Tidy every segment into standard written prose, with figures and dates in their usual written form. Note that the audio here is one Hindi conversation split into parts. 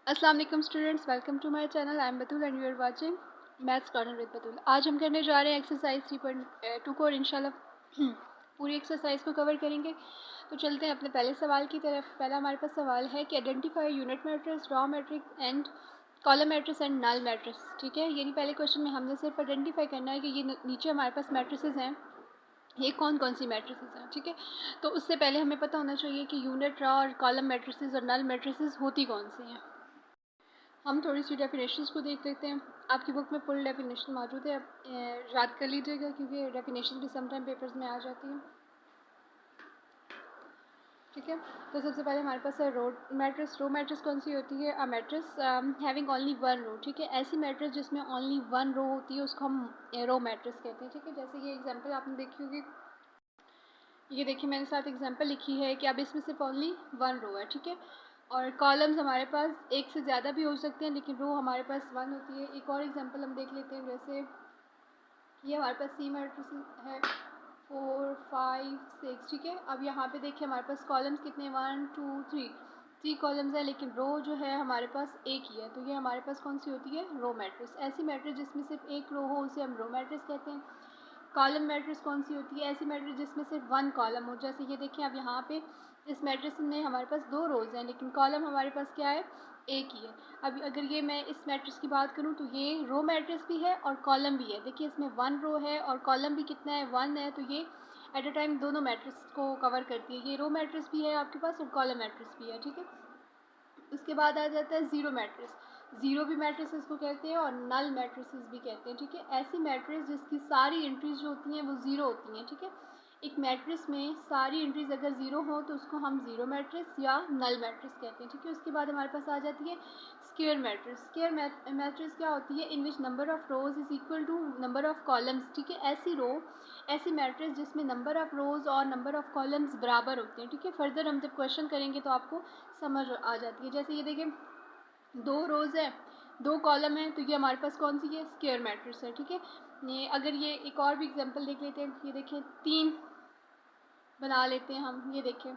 अस्सलाम वालेकुम students, welcome to my channel. I am Batool and you are watching Maths Corner with Batool. आज हम करने जा रहे हैं एक्सरसाइज 3.2 को और इंशाल्लाह पूरी एक्सरसाइज को कवर करेंगे। तो चलते हैं अपने पहले सवाल की तरफ। पहला हमारे पास सवाल है कि identify unit matrix, row matrix and column matrix and null matrix. ठीक है, यानी पहले क्वेश्चन में हमने सिर्फ आइडेंटिफाई करना है कि ये नीचे हमारे पास मैट्रिसेस हैं, ये कौन कौन सी मैट्रिसेस हैं। ठीक है, तो उससे पहले हमें पता होना चाहिए कि यूनिट, रॉ और कॉलम मैट्रिसेस और नल मैट्रिसेस होती कौन सी हैं। हम थोड़ी सी डेफिनेशंस को देख लेते हैं। आपकी बुक में फुल डेफिनेशन मौजूद है, आप याद कर लीजिएगा क्योंकि डेफिनेशन भी समटाइम पेपर्स में आ जाती हैं। ठीक है, तो सबसे पहले हमारे पास है रो मैट्रिक्स। रो मैट्रिक्स कौन सी होती है? A matrix having only one row. ठीक है, ऐसी मैट्रिक्स जिसमें ओनली वन रो होती है उसको हम रो मैट्रिक्स कहते हैं। ठीक है, जैसे ये एग्जांपल आपने देखी होगी, ये देखिए मैंने साथ एग्जांपल लिखी है कि अब इसमें सिर्फ ओनली वन रो है। ठीक है, और कॉलम्स हमारे पास एक से ज़्यादा भी हो सकते हैं लेकिन रो हमारे पास वन होती है। एक और एग्जांपल हम देख लेते हैं, जैसे ये हमारे पास सी मैट्रिक्स है 4 5 6। ठीक है, अब यहाँ पे देखिए हमारे पास कॉलम्स कितने 1 2 3, 3 कॉलम्स हैं लेकिन रो जो है हमारे पास एक ही है। तो ये हमारे पास कौन सी होती है? Row matrix. ऐसी मैट्रिक्स जिसमें सिर्फ एक रो हो उसे हम रो मैट्रिक्स कहते हैं। कॉलम मैट्रिक्स कौन सी होती है? ऐसी मैट्रिक्स जिसमें सिर्फ वन कॉलम हो। जैसे ये देखिए अब यहाँ पे इस मैट्रिक्स में हमारे पास दो रोज़ हैं लेकिन कॉलम हमारे पास क्या है? एक ही है। अब अगर ये मैं इस मैट्रिक्स की बात करूँ तो ये रो मैट्रिक्स भी है और कॉलम भी है। देखिए इसमें वन रो है और कॉलम भी कितना है? वन है। तो ये एट अ टाइम दोनों मैट्रिक्स को कवर करती है। ये रो मैट्रिक्स भी है आपके पास और कॉलम मैट्रिक्स भी है। ठीक है, उसके बाद आ जाता है ज़ीरो मैट्रिक्स। ज़ीरो भी मैट्रिक्स इसको कहते हैं और नल मैट्रिसेस भी कहते हैं। ठीक है, ऐसी मैट्रिक्स जिसकी सारी एंट्रीज जो होती हैं वो ज़ीरो होती हैं। ठीक है, एक मैट्रिक्स में सारी एंट्रीज अगर ज़ीरो हो तो उसको हम ज़ीरो मैट्रिक्स या नल मैट्रिक्स कहते हैं। ठीक है, उसके बाद हमारे पास आ जाती है स्क्वायर मैट्रिक्स। स्क्वायर मैट्रिक्स क्या होती है? In which number of rows is equal to number of columns. ठीक है, ऐसी मैट्रिक्स जिसमें नंबर ऑफ रोज और नंबर ऑफ कॉलम्स बराबर होते हैं। ठीक है, फर्दर हम जब क्वेश्चन करेंगे तो आपको समझ आ जाती है। जैसे ये देखिए दो रोज़ है, दो कॉलम है, तो ये हमारे पास कौन सी है? स्क्वायर मैट्रिक्स है। ठीक है, ये अगर ये एक और भी एग्जांपल देख लेते हैं, ये देखिए तीन बना लेते हैं हम, ये देखिए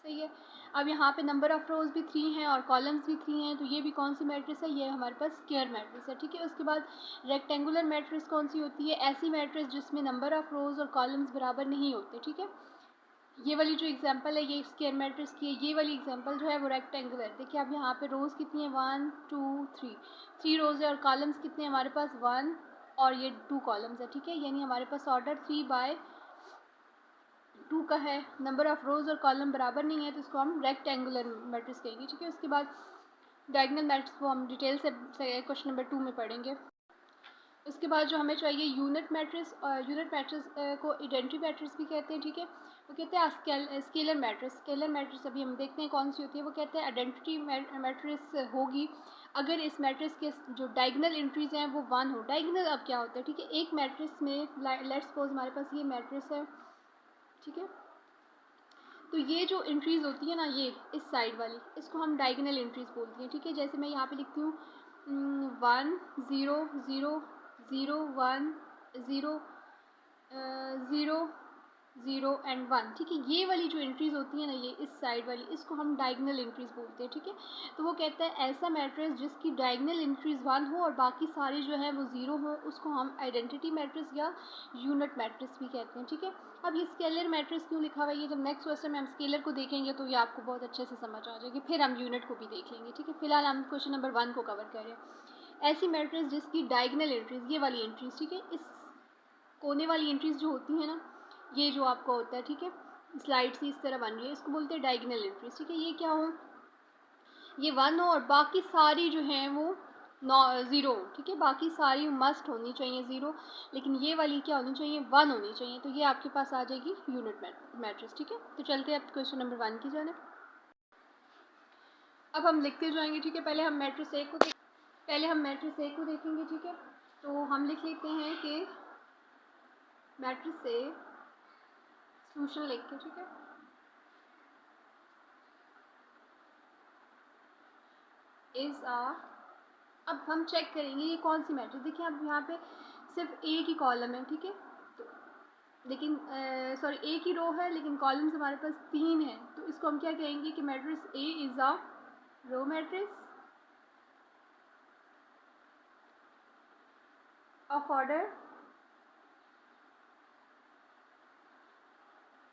सही है। अब यहाँ पे नंबर ऑफ रोज भी थ्री हैं और कॉलम्स भी थ्री हैं, तो ये भी कौन सी मैट्रिक्स है? ये हमारे पास स्क्वायर मैट्रिक्स है। ठीक है, उसके बाद रेक्टेंगुलर मैट्रिक्स कौन सी होती है? ऐसी मैट्रिक्स जिसमें नंबर ऑफ रोज और कॉलम्स बराबर नहीं होते। ठीक है, ये वाली जो एग्जांपल है ये स्क्वायर मैट्रिक्स की है, ये वाली एग्जांपल जो है वो रेक्टेंगुलर। देखिए अब यहाँ पे रोज़ कितनी है? 1 2 3, 3 रोज़ है और कॉलम्स कितने हैं हमारे पास? 1 और ये 2 कॉलम्स है। ठीक है, यानी हमारे पास ऑर्डर 3/2 का है। नंबर ऑफ रोज़ और कॉलम बराबर नहीं है तो इसको हम रेक्टेंगुलर मैट्रिक्स कहेंगे। ठीक है, उसके बाद डायगोनल मैट्रिक्स वो हम डिटेल से क्वेश्चन नंबर 2 में पढ़ेंगे। उसके बाद जो हमें चाहिए यूनिट मैट्रिक्स, और यूनिट मैट्रिक्स को आइडेंटिटी मैट्रिक्स भी कहते हैं। ठीक है, वो कहते हैं स्केलर मैट्रिक्स। स्केलर मैट्रिक्स अभी हम देखते हैं कौन सी होती है। वो कहते हैं आइडेंटिटी मैट्रिक्स होगी अगर इस मैट्रिक्स के जो डायगोनल एंट्रीज हैं वो वन हो। डायगोनल अब क्या होता है? ठीक है, एक मैट्रिक्स में लेट्स सपोज हमारे पास ये मैट्रिक्स है। ठीक है, तो ये जो एंट्रीज होती है ना, ये इस साइड वाली, इसको हम डायगोनल एंट्रीज बोलते हैं। ठीक है, जैसे मैं यहाँ पे लिखती हूँ 1 0 0 0 1 0 0 0 एंड 1। ठीक है, ये वाली जो एंट्रीज होती है ना, ये इस साइड वाली, इसको हम डायगोनल एंट्रीज बोलते हैं। ठीक है, तो वो कहता है ऐसा मैट्रिक्स जिसकी डायगोनल एंट्रीज 1 हो और बाकी सारी जो है वो 0 हो, उसको हम आइडेंटिटी मैट्रिक्स या यूनिट मैट्रिक्स भी कहते हैं। ठीक है, अब ये स्केलर मैट्रिक्स क्यों लिखा हुआ है? ये जब नेक्स्ट क्वेश्चन में हम स्केलर को देखेंगे तो ये आपको बहुत अच्छे से समझ आ जाएगी, फिर हम यूनिट को भी देख लेंगे। ठीक है, फिलहाल हम क्वेश्चन नंबर 1 को कवर कर रहे हैं। ऐसी मैट्रिक्स जिसकी डायगोनल एंट्रीज, ये वाली एंट्रीज, ठीक है, इस कोने वाली एंट्रीज जो होती है ना, ये जो आपका होता है, ठीक है, स्लाइड से इस तरह बन रही है, इसको बोलते हैं डायगोनल एंट्रीज। ठीक है, ये क्या हो? ये 1 हो और बाकी सारी जो हैं वो ज़ीरो हो। ठीक है, बाकी सारी मस्ट होनी चाहिए 0, लेकिन ये वाली क्या होनी चाहिए? 1 होनी चाहिए। तो ये आपके पास आ जाएगी यूनिट मैट्रिक्स। ठीक है, तो चलते हैं अब क्वेश्चन नंबर 1 की जाने। अब हम लिखते जाएंगे। ठीक है, पहले हम मैट्रिक्स ए को देखेंगे। ठीक है, तो हम लिख लेते हैं कि मैट्रिक्स ए सॉल्यूशन लिख के, ठीक है, इज आ, अब हम चेक करेंगे ये कौन सी मैट्रिक्स। देखिए अब यहाँ पे सिर्फ ए की कॉलम है। ठीक है, तो लेकिन सॉरी ए की रो है लेकिन कॉलम्स हमारे पास 3 है, तो इसको हम क्या कहेंगे कि matrix A is a row matrix of order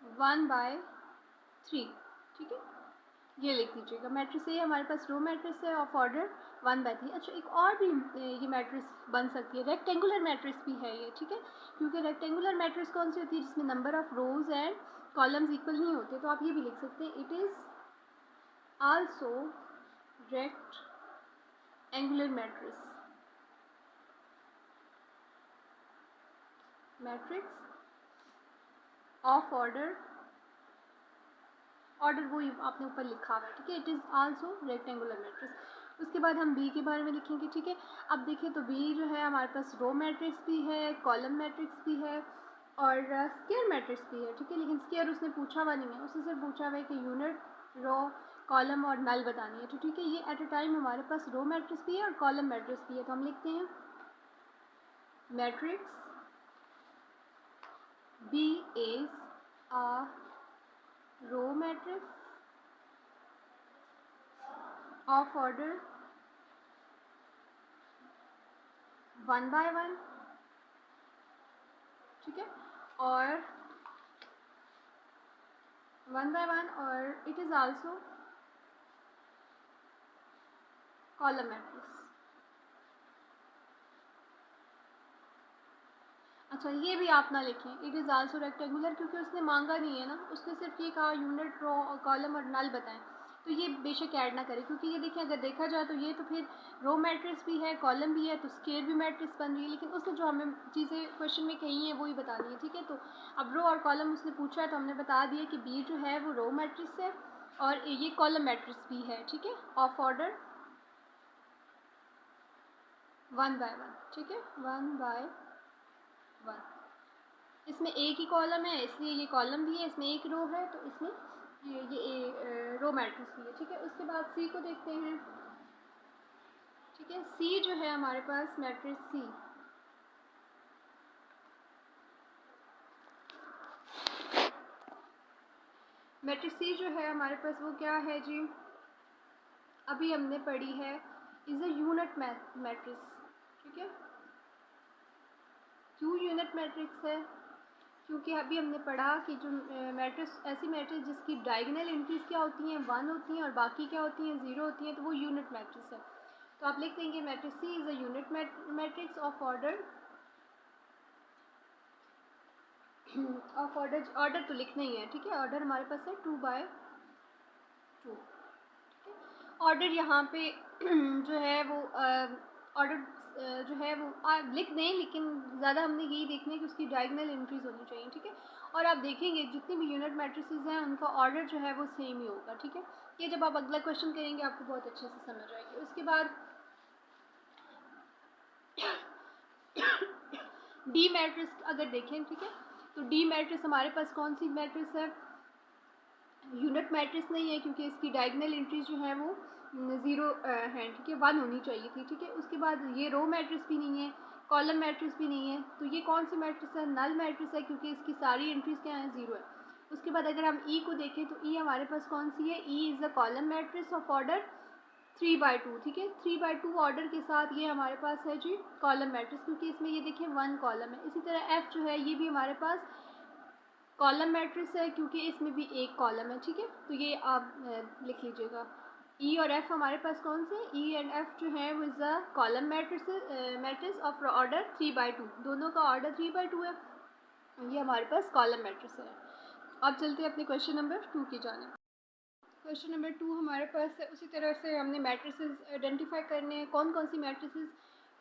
1/3, ठीक है, ये लिख लीजिएगा। मैट्रिक्स ए हमारे पास रो मैट्रिक्स है ऑफ ऑर्डर 1/3। अच्छा, एक और भी ये मैट्रिक्स बन सकती है, रेक्टेंगुलर मैट्रिक्स भी है ये, ठीक है, क्योंकि रेक्टेंगुलर मैट्रिक्स कौन सी होती है, जिसमें number of rose and columns equal नहीं होते, तो आप ये भी लिख सकते हैं, it is also rectangular matrix of order वही आपने ऊपर लिखा हुआ है, ठीक है, it is also rectangular matrix. उसके बाद हम बी के बारे में लिखेंगे, ठीक है। अब देखिए, तो बी जो है हमारे पास रो मैट्रिक्स भी है, कॉलम मैट्रिक्स भी है और स्क्वायर मैट्रिक्स भी है, ठीक है, लेकिन स्क्वायर उसने पूछा हुआ नहीं है, उसने सिर्फ पूछा हुआ है कि यूनिट, रो, कॉलम और नल बतानी है, तो ठीक है, ये एट अ टाइम हमारे पास रो मैट्रिक्स भी है और कॉलम मैट्रिक्स भी है, तो हम लिखते हैं matrix B is a row matrix of order 1/1, ठीक है, और 1/1 और it is also column matrix. अच्छा, ये भी आप ना लिखें, इट इज़ आल्सो रेक्टेंगुलर, क्योंकि उसने मांगा नहीं है ना, उसने सिर्फ ये कहा यूनिट, रो और कॉलम और नल बताएं, तो ये बेशक ऐड ना करें, क्योंकि ये देखिए अगर देखा जाए तो ये तो फिर रो मैट्रिक्स भी है, कॉलम भी है, तो स्क्वायर भी मैट्रिक्स बन रही है, लेकिन उसने जो हमें चीज़ें क्वेश्चन में कही हैं वही बतानी है, ठीक है। तो अब रो और कॉलम उसने पूछा है, तो हमने बता दिया कि बी जो है वो रो मैट्रिक्स है और ये कॉलम मैट्रिक्स भी है, ठीक है, ऑफ ऑर्डर 1/1, ठीक है, 1/1। इसमें एक ही कॉलम है, इसलिए ये कॉलम भी है, इसमें एक रो है, तो इसमें ये रो मैट्रिक्स भी है, ठीक है। उसके बाद सी को देखते हैं, ठीक है। सी जो है हमारे पास मैट्रिक्स सी, मैट्रिक्स सी जो है हमारे पास वो क्या है जी, अभी हमने पढ़ी है, इज़ अ यूनिट मैट्रिक्स, ठीक है। क्यों यूनिट मैट्रिक्स है, क्योंकि अभी हमने पढ़ा कि जो मैट्रिक्स, ऐसी मैट्रिक्स जिसकी डायगोनल एंट्रीज क्या होती हैं, 1 होती हैं और बाकी क्या होती हैं, 0 होती हैं, तो वो यूनिट मैट्रिक्स है। तो आप लिख देंगे matrix C is a unit matrix of order order तो लिखना ही है, ठीक है, ऑर्डर हमारे पास है 2/2। ऑर्डर यहाँ पे जो है वो ऑर्डर जो है वो लिख दें, लेकिन ज़्यादा हमने यही देखना है कि उसकी डायगोनल एंट्रीज होनी चाहिए, ठीक है। और आप देखेंगे जितनी भी यूनिट मैट्रिसेस हैं उनका ऑर्डर जो है वो सेम ही होगा, ठीक है। ये जब आप अगला क्वेश्चन करेंगे आपको बहुत अच्छे से समझ आएगी। उसके बाद डी मैट्रिक्स अगर देखें, ठीक है, तो डी मैट्रिक्स हमारे पास कौन सी मैट्रिक्स है, यूनिट मैट्रिक्स नहीं है, क्योंकि इसकी डायगोनल एंट्रीज जो है वो 0 हैं, ठीक है, 1 होनी चाहिए थी, ठीक है। उसके बाद ये रो मैट्रिक्स भी नहीं है, कॉलम मैट्रिक्स भी नहीं है, तो ये कौन सी मैट्रिक्स है, नल मैट्रिक्स है, क्योंकि इसकी सारी एंट्रीज क्या है, 0 है। उसके बाद अगर हम ई को देखें, तो ई हमारे पास कौन सी है, E is the column matrix of order 3/2, ठीक है, 3/2 ऑर्डर के साथ ये हमारे पास है जी कॉलम मैट्रिक्स, क्योंकि इसमें ये देखिए 1 कॉलम है। इसी तरह एफ जो है ये भी हमारे पास कॉलम मैट्रिक्स है, क्योंकि इसमें भी एक कॉलम है, ठीक है, तो ये आप लिख लीजिएगा। ई और एफ हमारे पास कौन से, ई एंड एफ जो है वो is a column matrix of order 3/2, दोनों का ऑर्डर 3/2 है, ये हमारे पास कॉलम मैट्रिक्स है। अब चलते हैं अपने क्वेश्चन नंबर 2 की जाने। क्वेश्चन नंबर 2 हमारे पास है, उसी तरह से हमने मैट्रिसेस आइडेंटिफाई करने हैं, कौन कौन सी matrices,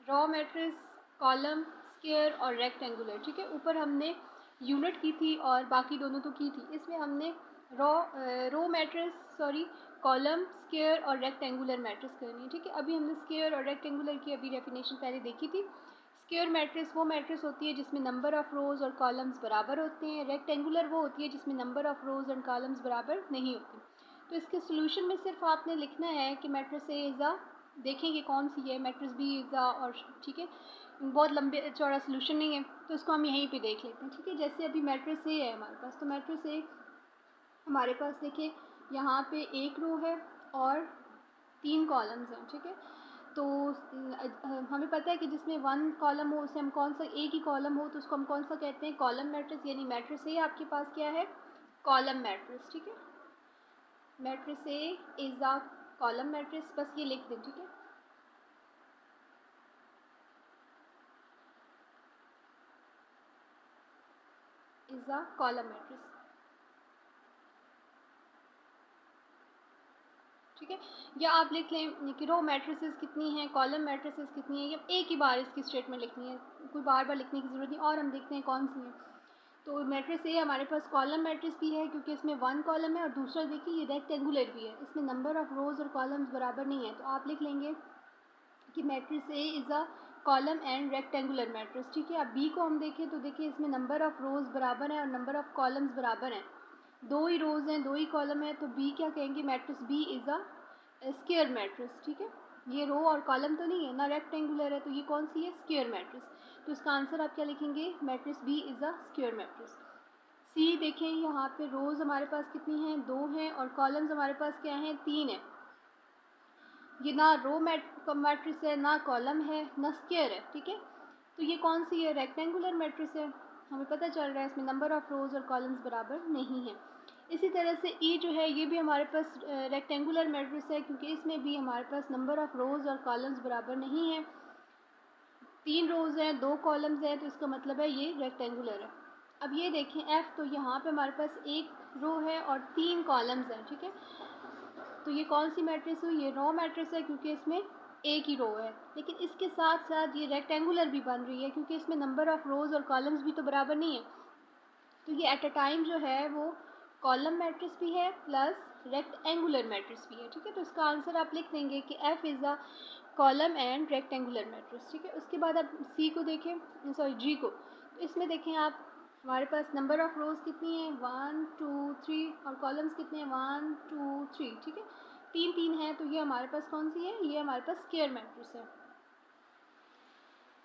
row matrix, column, square और रेक्टेंगुलर, ठीक है। ऊपर हमने यूनिट की थी और बाकी दोनों तो की थी, इसमें हमने रो मैट्रिक्स कॉलम, स्क्वायर और रेक्टेंगुलर मैट्रिक्स करनी है, ठीक है। अभी हमने स्क्वायर और रेक्टेंगुलर की अभी डेफिनेशन पहले देखी थी। स्क्वायर मैट्रिक्स वो मैट्रिक्स होती है जिसमें नंबर ऑफ रोज और कॉलम्स बराबर होते हैं, रेक्टेंगुलर वो होती है जिसमें number of rose and columns बराबर नहीं होती। तो इसके सोल्यूशन में सिर्फ आपने लिखना है कि मैट्रिक्स ए इज़ अ, देखेंगे कौन सी है, मैट्रिक्स बी इज़ अ, और ठीक है, बहुत लंबे चौड़ा सोल्यूशन नहीं है, तो इसको हम यहीं पे देख लेते हैं, ठीक है। जैसे अभी मैट्रिक्स ए है हमारे पास, तो मैट्रिक्स ए हमारे पास देखिए यहाँ पे एक रो है और 3 कॉलम्स हैं, ठीक है। तो हमें पता है कि जिसमें वन कॉलम हो उसे हम कौन सा, एक ही कॉलम हो तो उसको हम कौन सा कहते हैं, कॉलम मैट्रिक्स। यानी मैट्रिक्स ए आपके पास क्या है, कॉलम मैट्रिक्स, ठीक है। Matrix A is a column matrix, बस ये लिख दें, ठीक है। इज़ अ कॉलम मैट्रिक्स, ठीक है। या आप लिख लें कि रो मैट्रिसेस कितनी हैं, कॉलम मैट्रिसेस कितनी हैं, या एक ही बार इसकी स्टेटमेंट लिखनी है, कोई बार बार लिखने की ज़रूरत नहीं। और हम देखते हैं कौन सी है। तो मैट्रिक्स ए हमारे पास कॉलम मैट्रिक्स भी है क्योंकि इसमें वन कॉलम है, और दूसरा देखिए ये रेक्टेंगुलर भी है, इसमें नंबर ऑफ़ रोज़ और कॉलम्स बराबर नहीं है। तो आप लिख लेंगे कि matrix A is a column and rectangular matrix, ठीक है। अब बी को हम देखें तो देखिए इसमें नंबर ऑफ़ रोज़ बराबर है और नंबर ऑफ़ कॉलम्स बराबर हैं, दो ही रोज़ हैं दो ही कॉलम है, तो बी क्या कहेंगे, matrix B is a square matrix, ठीक है। ये रो और कॉलम तो नहीं है ना, रेक्टेंगुलर है, तो ये कौन सी है, स्क्वायर मैट्रिक्स। तो इसका आंसर आप क्या लिखेंगे, matrix B is a square matrix. C देखें यहाँ पे रोज़ हमारे पास कितनी हैं, दो हैं, और कॉलम्स हमारे पास क्या हैं, तीन है। ये ना रो मैट्रिक्स है, ना कॉलम है, ना स्क्वायर है, ठीक है। तो ये कौन सी है, रेक्टेंगुलर मैट्रिक्स है। हमें पता चल रहा है इसमें नंबर ऑफ़ रोज़ और कॉलम्स बराबर नहीं है। इसी तरह से ई जो है ये भी हमारे पास रेक्टेंगुलर मैट्रिक्स है क्योंकि इसमें भी हमारे पास नंबर ऑफ़ रोज़ और कॉलम्स बराबर नहीं है। तीन रोज़ हैं दो कॉलम्स हैं, तो इसका मतलब है ये रेक्टेंगुलर है। अब ये देखें एफ़, तो यहाँ पे हमारे पास एक रो है और तीन कॉलम्स हैं, ठीक है। तो ये कौन सी मैट्रिक्स हुई, ये रो मैट्रिक्स है क्योंकि इसमें एक ही रो है। लेकिन इसके साथ साथ ये रेक्टेंगुलर भी बन रही है क्योंकि इसमें नंबर ऑफ़ रोज़ और कॉलम्स भी तो बराबर नहीं है। तो ये एट अ टाइम जो है वो कॉलम मैट्रिक्स भी है प्लस रेक्टेंगुलर मैट्रिक्स भी है, ठीक है। तो इसका आंसर आप लिख देंगे कि F is a column and rectangular matrix, ठीक है। उसके बाद आप सी को देखें, सॉरी जी को, तो इसमें देखें आप हमारे पास नंबर ऑफ़ रोज़ कितनी है, 1 2 3, और कॉलम्स कितने हैं, 1 2 3, ठीक है। तीन तीन है, तो ये हमारे पास कौन सी है, ये हमारे पास स्क्वायर मैट्रिक्स है,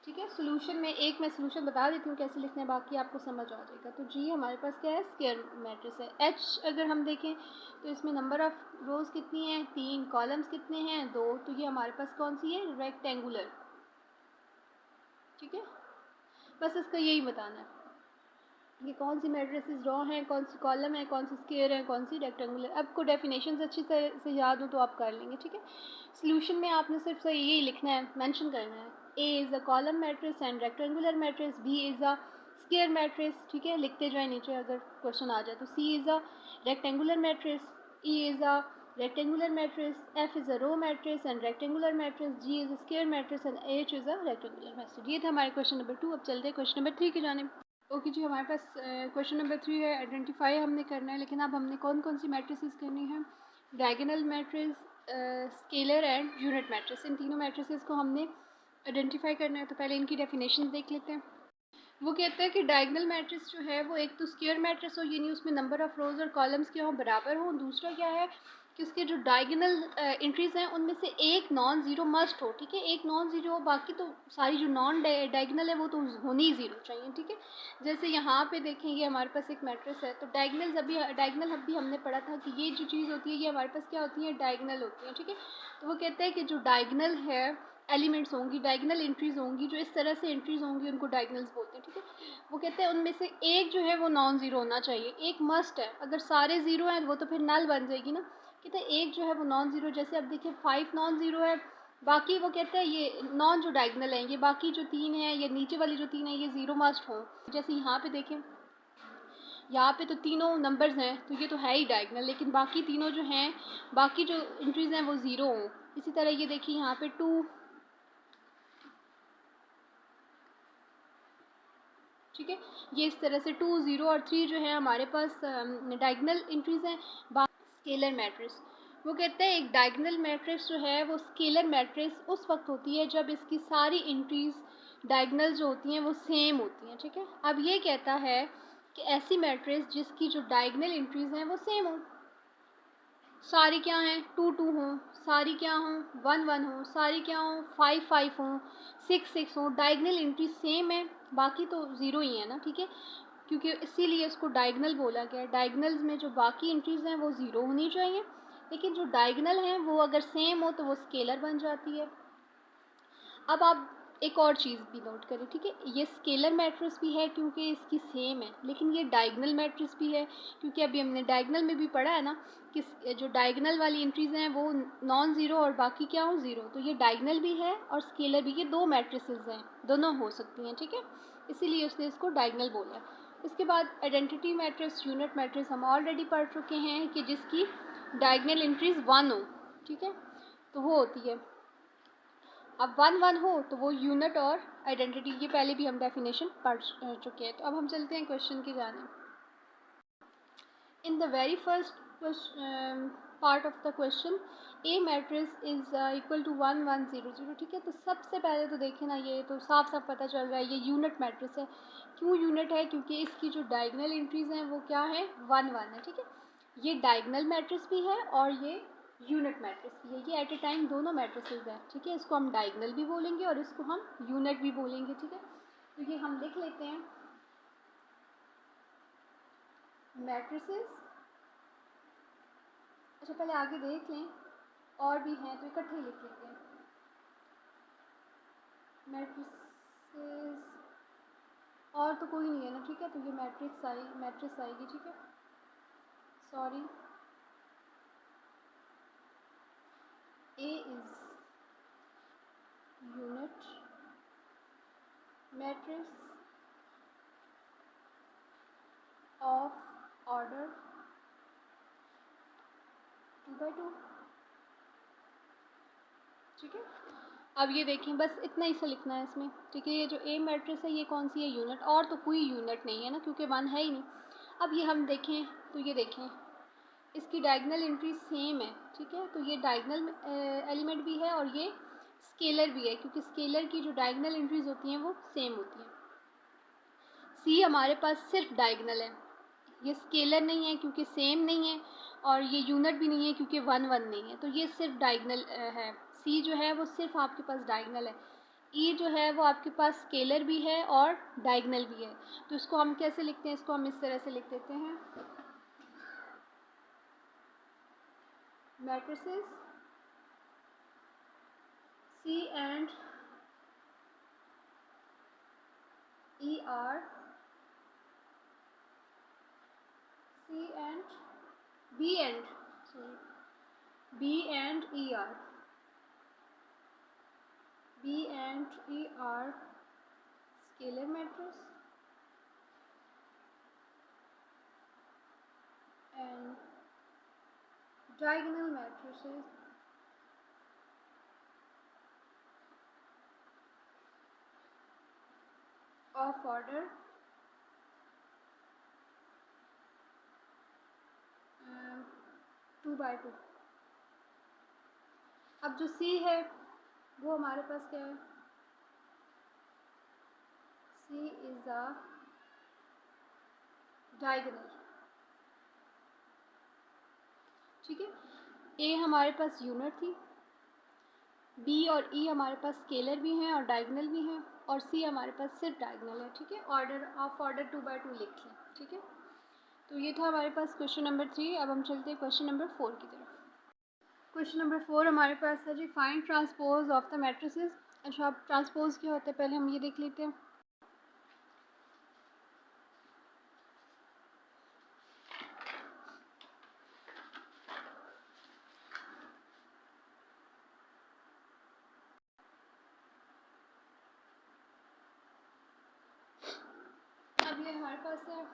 ठीक है। सोल्यूशन में एक मैं सोल्यूशन बता देती हूँ कैसे लिखना है, बाकी आपको समझ आ जाएगा। तो जी हमारे पास क्या है, स्क्वायर मैट्रिक्स है। एच अगर हम देखें तो इसमें नंबर ऑफ़ रोज़ कितनी हैं, तीन, कॉलम्स कितने हैं, दो, तो ये हमारे पास कौन सी है, रेक्टेंगुलर, ठीक है। बस इसका यही बताना है कि कौन सी मैट्रिसेस रो हैं, कौन सी कॉलम है, कौन सी स्क्वायर है, कौन सी रेक्टेंगुलर। आपको डेफिनेशंस अच्छी तरह से याद हो तो आप कर लेंगे, ठीक है। सोल्यूशन में आपने सिर्फ सही यही लिखना है, मेंशन करना है, A is a column matrix and rectangular matrix, B is a square matrix, ठीक है। लिखते जाए नीचे अगर क्वेश्चन आ जाए तो, C is a rectangular matrix, E is a rectangular matrix, F is a row matrix and rectangular matrix, G is a square matrix and H is a rectangular matrix. ये था हमारे क्वेश्चन नंबर 2। अब चलते हैं क्वेश्चन नंबर 3 की जानिब। ओके जी, हमारे पास क्वेश्चन नंबर 3 है, आइडेंटिफाई हमने करना है। लेकिन अब हमने कौन कौन सी मैट्रिसेस करनी है, diagonal matrix, scalar and unit matrix, इन तीनों मैट्रिसेस को हमने आइडेंटिफाई करना है। तो पहले इनकी डेफिनेशन देख लेते हैं। वो कहता है कि डायगोनल मैट्रिक्स जो है वो एक तो स्क्वायर मैट्रिक्स हो, यानी उसमें नंबर ऑफ़ रोज़ और कॉलम्स क्या हो, बराबर हो। दूसरा क्या है कि उसके जो डायगोनल एंट्रीज़ हैं उनमें से एक नॉन ज़ीरो मस्ट हो, ठीक है। एक नॉन ज़ीरो हो, बाकी तो सारी जो नॉन डायगोनल है वो तो होनी ही ज़ीरो चाहिए, ठीक है। जैसे यहाँ पे देखें ये हमारे पास एक मैट्रिक्स है, तो डायगोनल अभी हमने पढ़ा था कि ये जो चीज़ होती है ये हमारे पास क्या होती है, डायगोनल होती है, ठीक है। तो वो कहते हैं कि जो डायगोनल है एलिमेंट्स होंगी, डायगोनल एंट्रीज़ होंगी, जो इस तरह से एंट्रीज़ होंगी उनको डायगोनल्स बोलते हैं, ठीक है। वो कहते हैं उनमें से एक जो है वो नॉन ज़ीरो होना चाहिए, एक मस्ट है। अगर सारे ज़ीरो हैं वो तो फिर नल बन जाएगी ना। कहते हैं एक जो है वो नॉन ज़ीरो, जैसे अब देखिए 5 नॉन ज़ीरो है, बाकी वो कहते हैं ये नॉन जो डायगोनल हैं, ये बाकी जो तीन हैं, ये नीचे वाली जो तीन है, ये ज़ीरो मस्ट हों। जैसे यहाँ पे देखें, यहाँ पे तो तीनों नंबर्स हैं, तो ये तो है ही डायगोनल, लेकिन बाकी तीनों जो हैं, बाकी जो एंट्रीज़ हैं वो ज़ीरो हों। इसी तरह ये देखिए यहाँ पे 2, ठीक है। ये इस तरह से 2 0 और 3 जो है हमारे पास डायगोनल एंट्रीज़ हैं। स्केलर मैट्रिक्स, वो कहते हैं एक डायगोनल मैट्रिक्स जो है वो स्केलर मैट्रिक्स उस वक्त होती है जब इसकी सारी एंट्रीज़ डायगोनल जो होती हैं वो सेम होती हैं, ठीक है। अब ये कहता है कि ऐसी मैट्रिक्स जिसकी जो डायगोनल एंट्रीज़ हैं वो सेम हो, सारी क्या हैं, 2 2 हों, सारी क्या हों, 1 1 हों, सारी क्या हों, 5 5 हों, 6 6 हों, डायगोनल एंट्री सेम है, बाकी तो ज़ीरो ही है ना, ठीक है। क्योंकि इसीलिए इसको डायगोनल बोला गया है। डायगोनल्स में जो बाकी एंट्रीज़ हैं वो ज़ीरो होनी चाहिए, लेकिन जो डायगोनल हैं वो अगर सेम हो तो वो स्केलर बन जाती है। अब आप एक और चीज़ भी नोट करें, ठीक है, ये स्केलर मैट्रिक्स भी है क्योंकि इसकी सेम है, लेकिन ये डायगनल मैट्रिक्स भी है क्योंकि अभी हमने डायगनल में भी पढ़ा है ना कि जो डायगनल वाली एंट्रीज हैं वो नॉन ज़ीरो और बाकी क्या हो ज़ीरो, तो ये डायगनल भी है और स्केलर भी, ये दो मैट्रिसेस हैं, दोनों हो सकती हैं, ठीक है, इसीलिए उसने इसको डायगनल बोला। इसके बाद आइडेंटिटी मैट्रिक्स, यूनिट मैट्रिक्स हम ऑलरेडी पढ़ चुके हैं कि जिसकी डायगनल एंट्रीज 1 हो, ठीक है, तो वो होती है। अब 1 1 हो तो वो यूनिट और आइडेंटिटी, ये पहले भी हम डेफिनेशन पढ़ चुके हैं। तो अब हम चलते हैं क्वेश्चन की जाने। In the very first part of the question, A matrix is equal to 1 1 0 0, ठीक है, तो सबसे पहले तो देखें ना, ये तो साफ साफ पता चल रहा है ये यूनिट मैट्रिक्स है। क्यों यूनिट है? क्योंकि इसकी जो डायगनल एंट्रीज हैं वो क्या है, 1 1 है, ठीक है, ये डायगनल मैट्रिक्स भी है और ये यूनिट मैट्रिक्स भी है, ये एट ए टाइम दोनों मैट्रिसेस हैं, ठीक है, इसको हम डायगनल भी बोलेंगे और इसको हम यूनिट भी बोलेंगे, ठीक है, तो ये हम लिख लेते हैं मैट्रिसेस। अच्छा पहले आगे देख लें, और भी हैं तो इकट्ठे ही लिख लेते हैं मैट्रिसेस, और तो कोई नहीं है ना, ठीक है, तो ये मैट्रिक्स आएगी, ठीक है, sorry, A is unit matrix of order 2 by 2, ठीक है। अब ये देखें, बस इतना ही सा लिखना है इसमें, ठीक है, ये जो ए मैट्रिक्स है ये कौन सी है, यूनिट, और तो कोई यूनिट नहीं है ना क्योंकि 1 है ही नहीं। अब ये हम देखें तो ये देखें इसकी डायगनल एंट्री सेम है, ठीक है, तो ये डायगनल एलिमेंट भी है और ये स्केलर भी है क्योंकि स्केलर की जो डायगनल एंट्रीज होती हैं वो सेम होती हैं। सी हमारे पास सिर्फ डायगनल है, ये स्केलर नहीं है क्योंकि सेम नहीं है, और ये यूनिट भी नहीं है क्योंकि 1 1 नहीं है, तो ये सिर्फ डायगनल है। सी जो है वो सिर्फ आपके पास डायगनल है। ई जो है वो आपके पास स्केलर भी है और डायगनल भी है, तो इसको हम कैसे लिखते हैं, इसको हम इस तरह से लिख देते हैं matrices C and E R, C and B and sorry B and E R, B and E are scalar matrix and diagonal matrices of order 2 by 2। अब जो C है वो हमारे पास क्या है, C is a diagonal, ठीक है, A हमारे पास यूनिट थी, B और E हमारे पास स्केलर भी हैं और डायगनल भी हैं, और C हमारे पास सिर्फ डायगनल है, ठीक है, ऑर्डर 2 by 2 लिख लें, ठीक है। तो ये था हमारे पास क्वेश्चन नंबर 3। अब हम चलते हैं क्वेश्चन नंबर 4 की तरफ। क्वेश्चन नंबर 4 हमारे पास है G, find transpose of the matrices. अच्छा, अब ट्रांसपोज क्या होता है पहले हम ये देख लेते हैं। अब ये हमारे पास है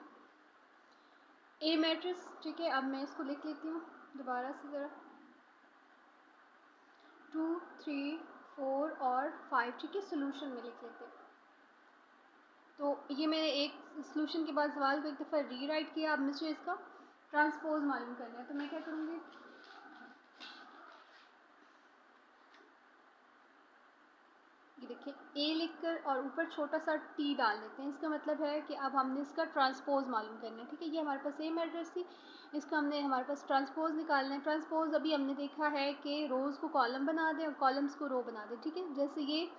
ए मैट्रिक्स, ठीक है, अब मैं इसको लिख लेती हूँ दोबारा से ज़रा, 2 3 4 और 5, ठीक है, सोल्यूशन में लिख लेते हैं। तो ये मैंने एक सोल्यूशन के बाद सवाल को एक दफ़ा रीराइट किया, अब मुझे इसका ट्रांसपोज मालूम करना है, तो मैं क्या करूँगी, ये देखिए ए लिखकर और ऊपर छोटा सा टी डाल देते हैं, इसका मतलब है कि अब हमने इसका ट्रांसपोज मालूम करना है, ठीक है, ये हमारे पास ए मैट्रिक्स थी, इसका हमने हमारे पास ट्रांसपोज निकालना है। ट्रांसपोज अभी हमने देखा है कि रोज़ को कॉलम बना दें और कॉलम्स को रो बना दें, ठीक है, जैसे ये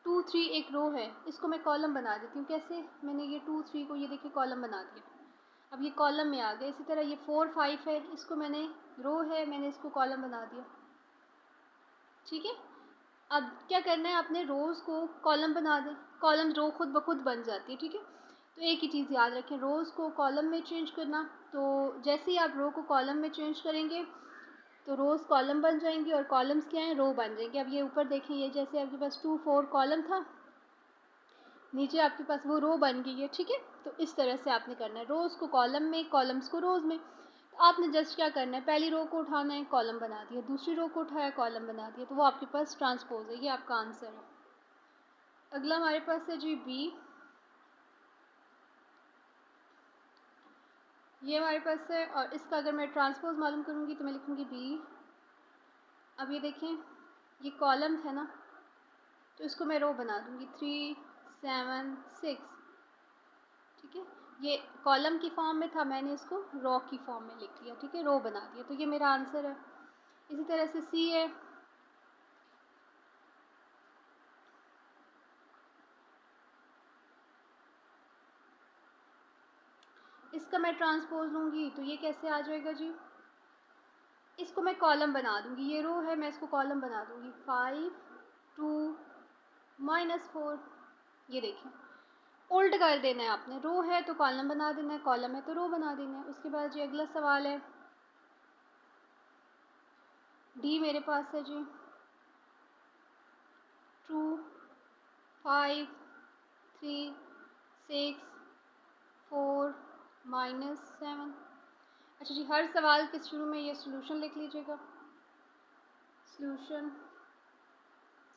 2 3 एक रो है, इसको मैं कॉलम बना देती हूँ, कैसे, मैंने ये 2 3 को ये देखिए कॉलम बना दिया, अब ये कॉलम में आ गया। इसी तरह ये 4 5 है, इसको मैंने रो है, मैंने इसको कॉलम बना दिया, ठीक है। अब क्या करना है, आपने रोज़ को कॉलम बना दें, कॉलम रो खुद ब खुद बन जाती है, ठीक है। तो एक ही चीज़ याद रखें, रोज़ को कॉलम में चेंज करना। तो जैसे ही आप रो को कॉलम में चेंज करेंगे तो रोज़ कॉलम बन जाएंगी और कॉलम्स क्या हैं, रो बन जाएंगे। अब ये ऊपर देखें, ये जैसे आपके पास 2 4 कॉलम था, नीचे आपके पास वो रो बन गई है, ठीक है। तो इस तरह से आपने करना है, रोज़ को कॉलम में, कॉलम्स को रोज़ में। तो आपने जस्ट क्या करना है, पहली रो को उठाना है, कॉलम बना दिया, दूसरी रो को उठाया, कॉलम बना दिया, तो वो आपके पास ट्रांसपोज है, ये आपका आंसर है। अगला हमारे पास है जी बी। ये हमारे पास है, और इसका अगर मैं ट्रांसपोज मालूम करूँगी तो मैं लिखूँगी बी। अब ये देखें, ये कॉलम है ना, तो इसको मैं रो बना दूँगी 3 7 6, ठीक है। ये कॉलम की फॉर्म में था, मैंने इसको रो की फॉर्म में लिख लिया, ठीक है, रो बना दिया, तो ये मेरा आंसर है। इसी तरह से सी है, इसका मैं ट्रांसपोज लूँगी तो ये कैसे आ जाएगा जी, इसको मैं कॉलम बना दूँगी, ये रो है, मैं इसको कॉलम बना दूँगी 5 2 -4। ये देखें, उल्ट कर देना है आपने, रो है तो कॉलम बना देना है, कॉलम है तो रो बना देना है। उसके बाद जी अगला सवाल है, डी मेरे पास है जी 2 5 3 6 4 -7। अच्छा जी, हर सवाल के शुरू में ये सोल्यूशन लिख लीजिएगा, सोल्यूशन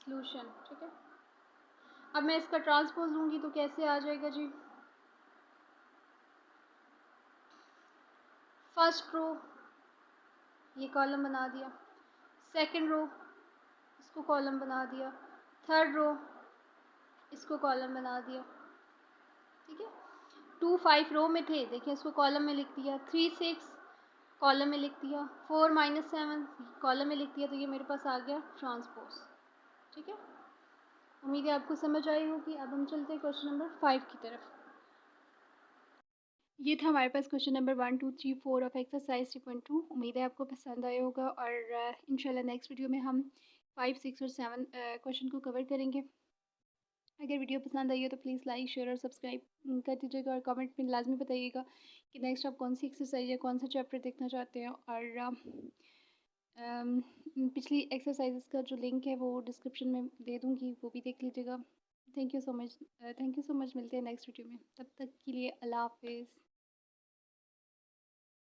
सोल्यूशन, ठीक है। अब मैं इसका ट्रांसपोज लूँगी तो कैसे आ जाएगा जी, फर्स्ट रो ये कॉलम बना दिया, सेकंड रो इसको कॉलम बना दिया, थर्ड रो इसको कॉलम बना दिया, ठीक है। 2 5 रो में थे, देखिए इसको कॉलम में लिख दिया, 3 6 कॉलम में लिख दिया, 4 -7 कॉलम में लिख दिया, तो ये मेरे पास आ गया ट्रांसपोज, ठीक है। उम्मीद है आपको समझ आई होगी। अब हम चलते हैं क्वेश्चन नंबर 5 की तरफ। ये था हमारे पास क्वेश्चन नंबर 1 2 3 4 ऑफ एक्सरसाइज 3.2। उम्मीद है आपको पसंद आया होगा, और इंशाल्लाह नेक्स्ट वीडियो में हम 5 6 और 7 क्वेश्चन को कवर करेंगे। अगर वीडियो पसंद आई हो तो प्लीज़ लाइक शेयर और सब्सक्राइब कर दीजिएगा, और कमेंट में लाजमी बताइएगा कि नेक्स्ट आप कौन सी एक्सरसाइज या कौन सा चैप्टर देखना चाहते हैं। और पिछली एक्सरसाइजेस का जो लिंक है वो डिस्क्रिप्शन में दे दूँगी, वो भी देख लीजिएगा। थैंक यू सो मच, मिलते हैं नेक्स्ट वीडियो में, तब तक के लिए अल्लाह हाफिज़।